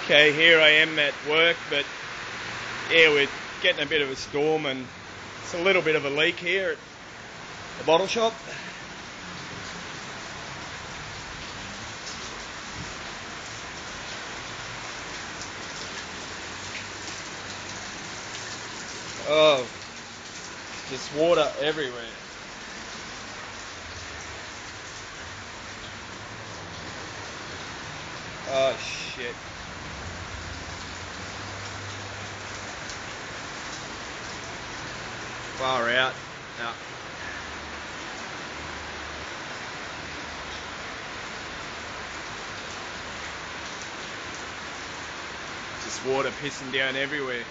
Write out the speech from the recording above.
Okay, here I am at work, but yeah, we're getting a bit of a storm and it's a little bit of a leak here at the bottle shop. Oh, just water everywhere. Oh shit. Far out. No. Just water pissing down everywhere.